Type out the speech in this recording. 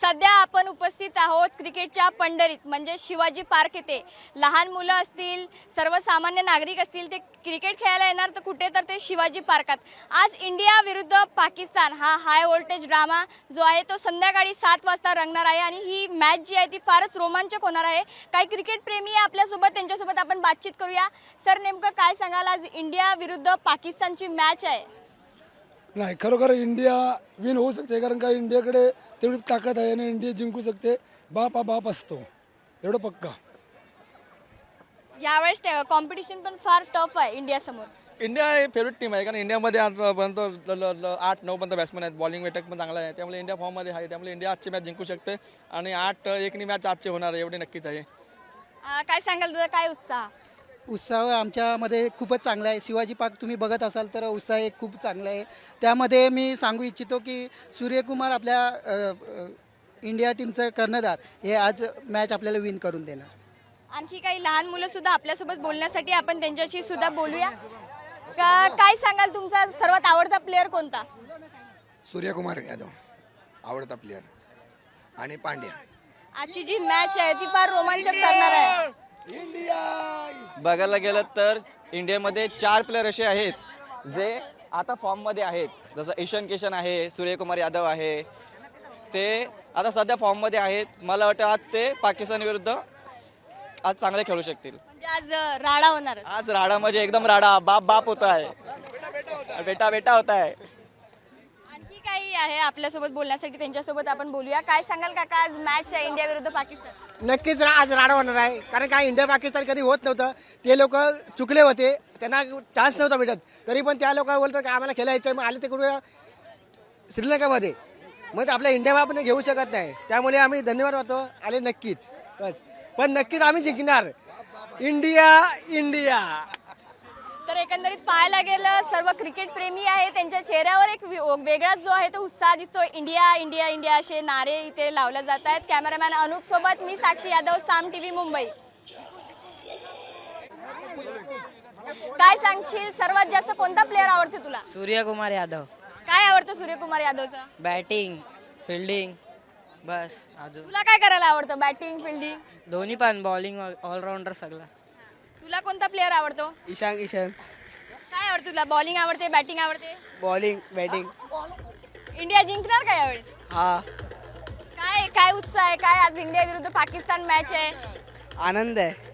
सध्या आपण उपस्थित आहोत क्रिकेटच्या पंढरीत म्हणजे शिवाजी पार्क येथे। लहान मुलं असतील, सर्वसामान्य नागरिक असतील, ते क्रिकेट खेळायला येणार तर कुठे तर ते शिवाजी पार्कात। आज इंडिया विरुद्ध पाकिस्तान हा हाय व्होल्टेज ड्रामा जो आहे तो संध्याकाळी 7 वाजता रंगणार आहे आणि ही मॅच जी आहे ती फारच रोमांचक होणार आहे। काही क्रिकेट प्रेमी आहे आपल्यासोबत, त्यांच्यासोबत आपण बातचीत करूया। सर, नेमकं काय सांगाल, आज इंडिया विरुद्ध पाकिस्तानची मॅच आहे? नाही, खरोखर इंडिया विन होऊ शकते, कारण का इंडियाकडे तेवढी ताकद आहे आणि इंडिया जिंकू शकते। बाप हा बाप असतो, एवढं पक्का। यावेळेस कॉम्पिटिशन पण फार टफ आहे इंडिया समोर। इंडिया हे फेवरेट टीम आहे, कारण इंडियामध्ये आजपर्यंत 8-9 पर्यंत बॅट्समॅन आहेत, बॉलिंग अटॅक पण चांगला आहे, त्यामुळे इंडिया फॉर्ममध्ये आहे, त्यामुळे इंडिया आजची मॅच जिंकू शकते आणि 8-1 मॅच आजची होणार आहे, एवढी नक्कीच आहे। काय सांगाल दादा, काय उत्साह आमच्यामध्ये खूपच चांगला आहे। शिवाजी पार्क तुम्ही बघत असाल तर उत्साह एक खूप चांगला आहे। त्यामध्ये मी सांगू इच्छितो की सूर्यकुमार आपल्या इंडिया टीमचं कर्णधार हे आज मॅच आपल्याला विन करून देणार। आणखी काही लहान मुलं सुद्धा आपल्यासोबत बोलण्यासाठी आपण त्यांच्याशी सुद्धा बोलूया। काय सांगाल, तुमचा सर्वात आवडता प्लेअर कोणता? सूर्यकुमार यादव आवडता प्लेअर आणि पांड्या। आजची जी मॅच आहे ती फार रोमांचक करणार आहे। बघायला गेलं तर इंडियामध्ये 4 प्लेयर असे आहेत जे आता फॉर्ममध्ये आहेत, जसं ईशान किशन आहे, सूर्यकुमार यादव आहे, ते आता सध्या फॉर्ममध्ये आहेत। मला वाटतं आज ते पाकिस्तान विरुद्ध आज चांगले खेळू शकतील। म्हणजे आज राडा होणार। आज राडा म्हणजे एकदम राडा, बाप बाप होता आहे, बेटा बेटा होता आहे। आणखी काही आहे आपल्यासोबत बोलण्यासाठी, त्यांच्यासोबत आपण बोलूया। काय सांगाल काका, आज मॅच आहे इंडिया विरुद्ध पाकिस्तान? नक्कीच आज राडा होणार आहे, कारण काय इंडिया पाकिस्तान कधी होत नव्हतं। ते लोक चुकले होते, त्यांना चान्स नव्हता भेटत, तरी पण त्या लोक बोलतात की आम्हाला खेळायचं आहे, मग आले ते कुठे श्रीलंकामध्ये, मग आपल्या इंडिया आपण घेऊ शकत नाही। त्यामुळे आम्ही धन्यवाद वाटतो आले नक्कीच, बस। पण नक्कीच आम्ही जिंकणार, इंडिया इंडिया। तर एकंदरीत पाहायला गेलं, सर्व क्रिकेट प्रेमी आहे त्यांच्या चेहऱ्यावर एक वेगळाच जो आहे तो उत्साह दिसतो। इंडिया इंडिया इंडिया असे नारे इथे लावले जात आहेत। कॅमेरामॅन अनूप सोबत मी साक्षी यादव, साम टीव्ही मुंबई। काय सांगशील, सर्वात जास्त कोणता प्लेअर आवडतो तुला? सूर्यकुमार यादव। काय आवडतं सूर्यकुमार यादवचं? बॅटिंग, फिल्डिंग, बस। अजून तुला काय करायला आवडतं? Batting, fielding? दोन्ही पण, बॉलिंग, ऑलराऊंडर सगळं। तुला कोणता प्लेअर आवडतो? ईशान किशन। काय आवडतं तुला? बॉलिंग आवडते, बॅटिंग आवडते? Bowling, batting. इंडिया जिंकणार का यावेळेस? हा, काय काय उत्साह आहे? काय आज इंडिया विरुद्ध पाकिस्तान मॅच आहे? आनंद आहे।